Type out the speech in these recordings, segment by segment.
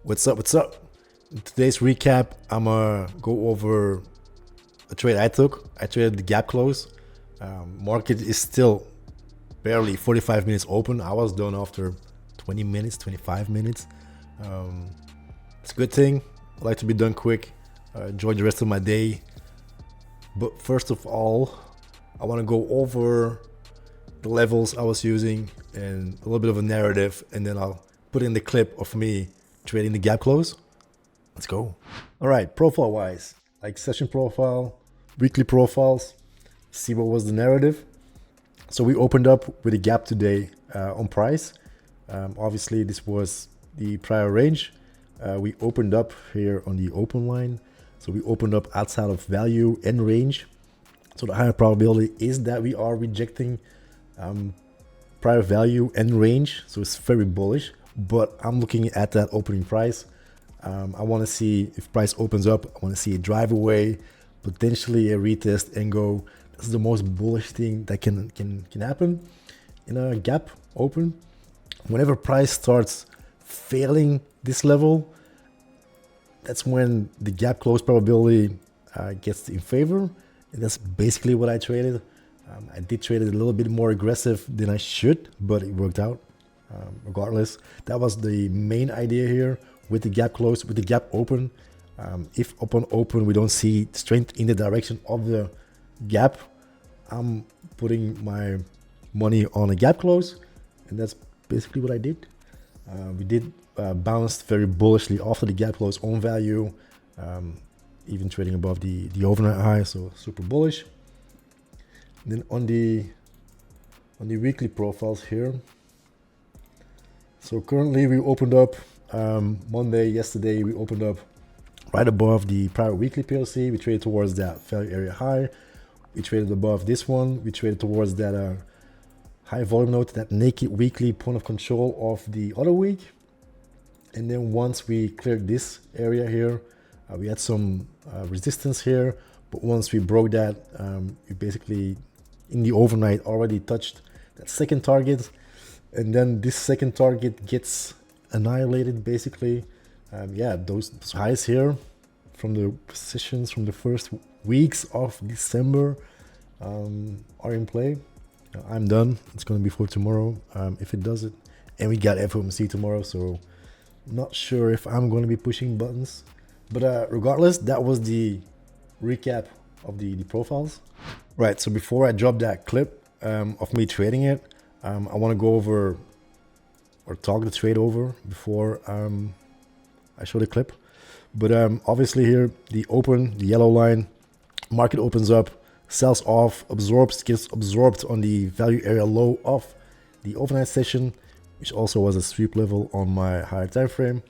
What's up? What's up? In today's recap, I'm gonna go over a trade I took. I traded the gap close. Market is still barely 45 minutes open. I was done after 20 minutes, 25 minutes. Um, it's a good thing. I like to be done quick. Enjoy the rest of my day. But first of all, I want to go over the levels I was using and a little bit of a narrative, and then I'll put in the clip of me trading the gap close. Let's go. All right, profile wise, like session profile, weekly profiles, see what was the narrative. So we opened up with a gap today on price. Obviously, this was the prior range. We opened up here on the open line. So we opened up outside of value and range. So the higher probability is that we are rejecting prior value and range. So it's very bullish, but I'm looking at that opening price. I want to see if price opens up. I want to see it drive away, potentially a retest and go. This is the most bullish thing that can happen in a gap open. Whenever price starts failing this level, that's when the gap close probability gets in favor. And that's basically what I traded. I did trade it a little bit more aggressive than I should, but it worked out. Regardless, that was the main idea here with the gap close, with the gap open. If upon open we don't see strength in the direction of the gap, I'm putting my money on a gap close, and that's basically what I did. We did bounce very bullishly after the gap close on value, even trading above the overnight high, so super bullish. And then on the weekly profiles here, so currently we opened up Monday, yesterday we opened up right above the prior weekly PLC. We traded towards that value area high. We traded above this one. We traded towards that high volume node, that naked weekly point of control of the other week. And then once we cleared this area here, we had some resistance here. But once we broke that, we basically in the overnight already touched that second target. And then this second target gets annihilated basically. Yeah, those highs here from the positions from the first weeks of December are in play. I'm done. It's going to be for tomorrow if it does it. And we got FOMC tomorrow, so not sure if I'm going to be pushing buttons. But regardless, that was the recap of the profiles. Right, so before I drop that clip of me trading it, I want to go over or talk the trade over before I show the clip. But obviously here, the yellow line, market opens up, sells off, gets absorbed on the value area low of the overnight session, which also was a sweep level on my higher time frame.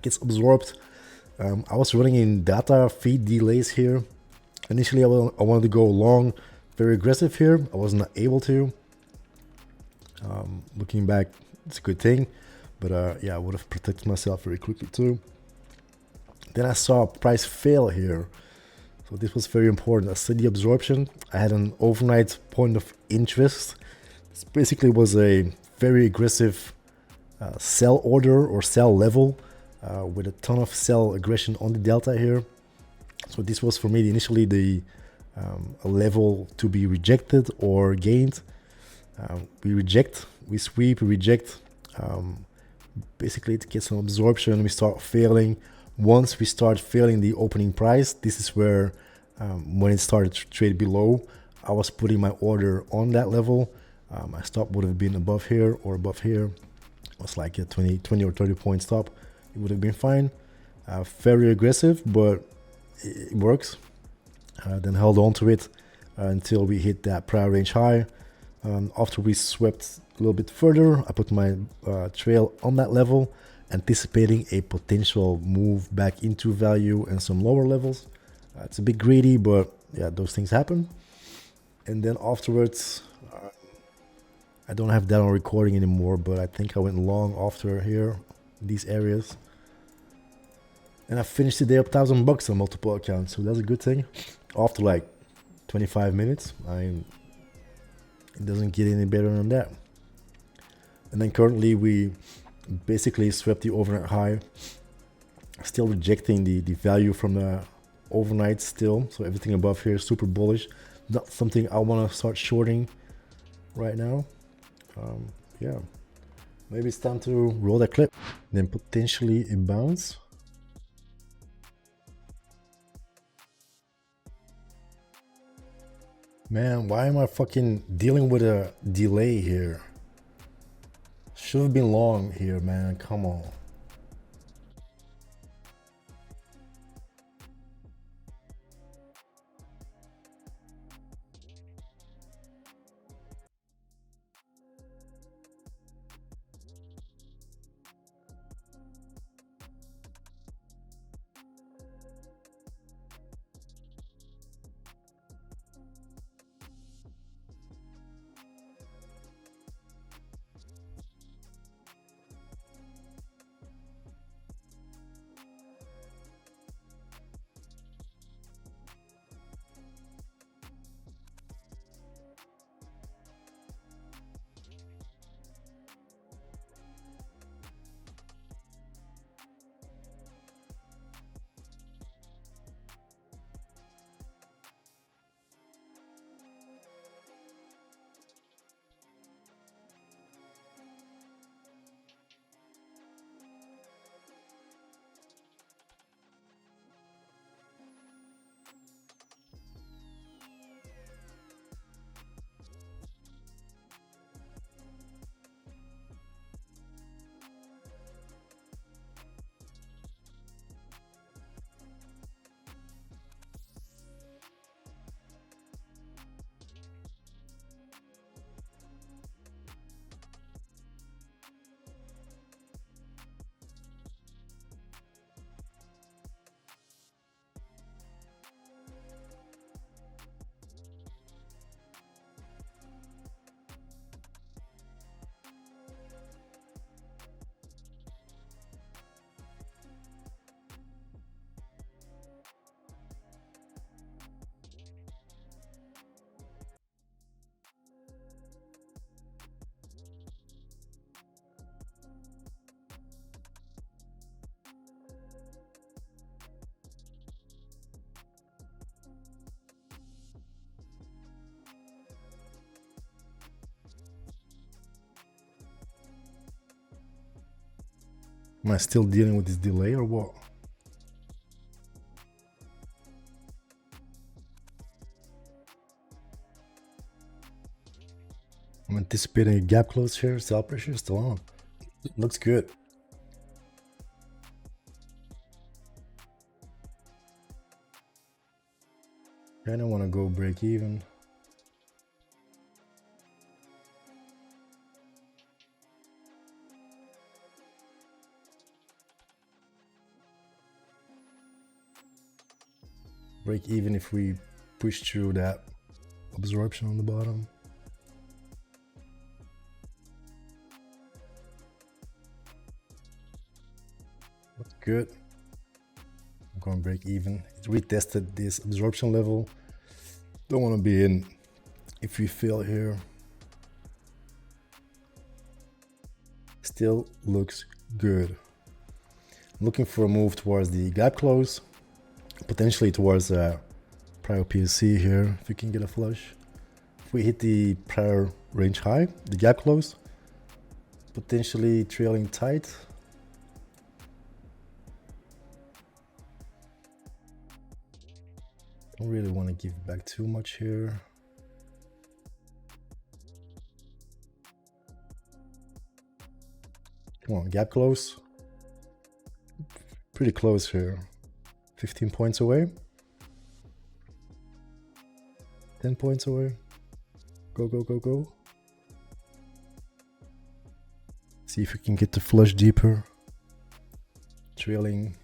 Gets absorbed. I was running in data feed delays here. Initially, I wanted to go long, very aggressive here. I was not able to. Looking back, it's a good thing, but yeah, I would have protected myself very quickly too. Then I saw price fail here. So this was very important. I said the absorption. I had an overnight point of interest. This basically was a very aggressive sell order or sell level with a ton of sell aggression on the delta here. So this was for me initially a level to be rejected or gained. We reject, we sweep, we reject. Basically to get some absorption, we start failing. Once we start failing the opening price, this is where when it started to trade below, I was putting my order on that level. My stop would have been above here or above here. It was like a 20 or 30 point stop. It would have been fine. Very aggressive, but it works. Then held on to it until we hit that prior range high. After we swept a little bit further, I put my trail on that level, anticipating a potential move back into value and some lower levels. It's a bit greedy, but yeah, those things happen. And then afterwards, I don't have that on recording anymore, but I think I went long after here, these areas. And I finished the day up $1,000 on multiple accounts, so that's a good thing. After like 25 minutes, it doesn't get any better than that. And then currently we Basically swept the overnight high. Still rejecting the value from the overnight still. So everything above here is super bullish. Not something I want to start shorting right now. Yeah, maybe it's time to roll that clip. Then potentially a bounce. Man, why am I fucking dealing with a delay here? Should have been long here, man. Come on. Am I still dealing with this delay or what? I'm anticipating a gap close here. Sell pressure still on. Looks good. I don't want to go break even. Break even if we push through that absorption on the bottom. That's good. I'm going to break even. It retested this absorption level. Don't want to be in if we fail here. Still looks good. Looking for a move towards the gap close, potentially towards prior PSC here if we can get a flush. If we hit the prior range high, the gap close, potentially trailing tight. Don't really want to give back too much here. Come on, gap close. Pretty close here. 15 points away. 10 points away. Go, go, go, go. See if we can get the flush deeper. Trailing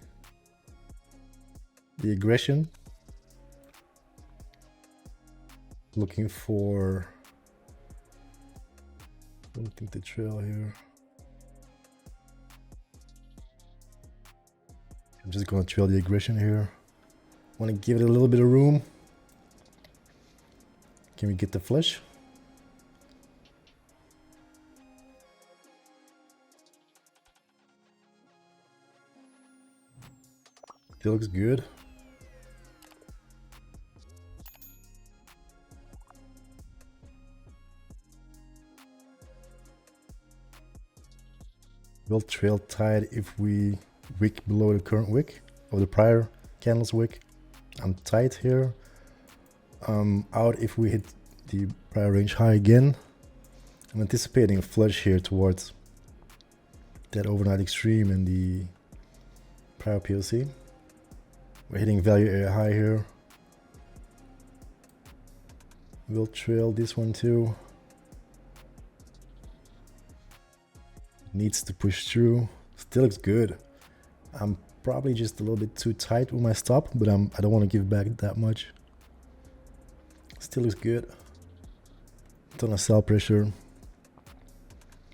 the aggression. Looking for, I don't think the trail here. I'm just going to trail the aggression here. Want to give it a little bit of room. Can we get the flush? Still looks good. Will trail tight if we wick below the current wick or the prior candle's wick. I'm tight here. Out if we hit the prior range high again. I'm anticipating a flush here towards that overnight extreme in the prior POC. We're hitting value area high here. We'll trail this one too. Needs to push through. Still looks good. I'm probably just a little bit too tight with my stop, but I don't want to give back that much. Still looks good. Ton of sell pressure.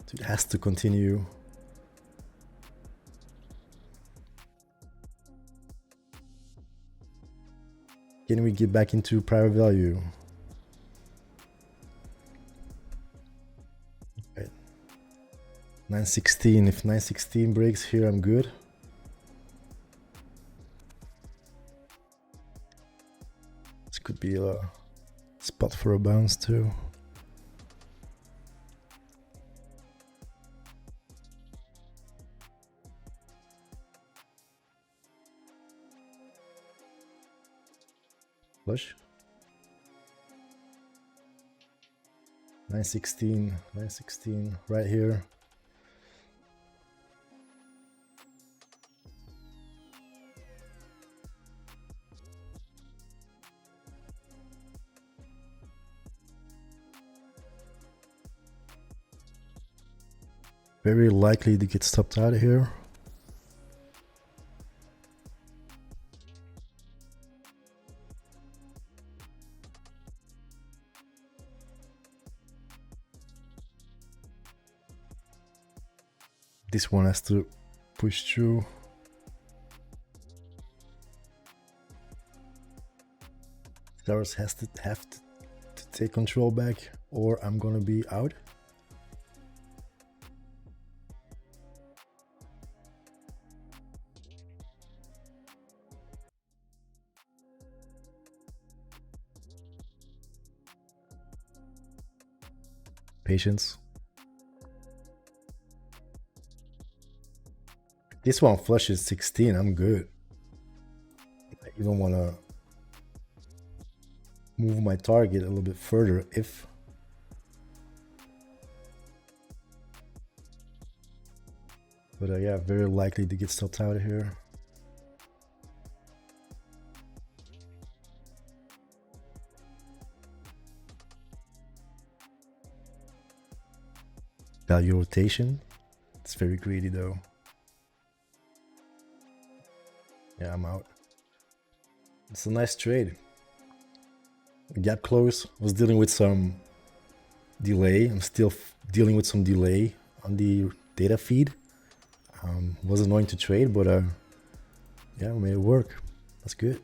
So it has to continue. Can we get back into prior value? Okay. 916. If 916 breaks here, I'm good. This could be a spot for a bounce too. Flush. 916, 916 right here. Very likely to get stopped out of here. This one has to push through. Sellers have to take control back, or I'm gonna be out. Patience. This one flushes 16, I'm good. I even want to move my target a little bit further if. But yeah, very likely to get stopped out of here. Value rotation. It's very greedy though. Yeah, I'm out. It's a nice trade. Gap close. Was dealing with some delay. I'm still dealing with some delay on the data feed. Was annoying to trade, but yeah, we made it work. That's good.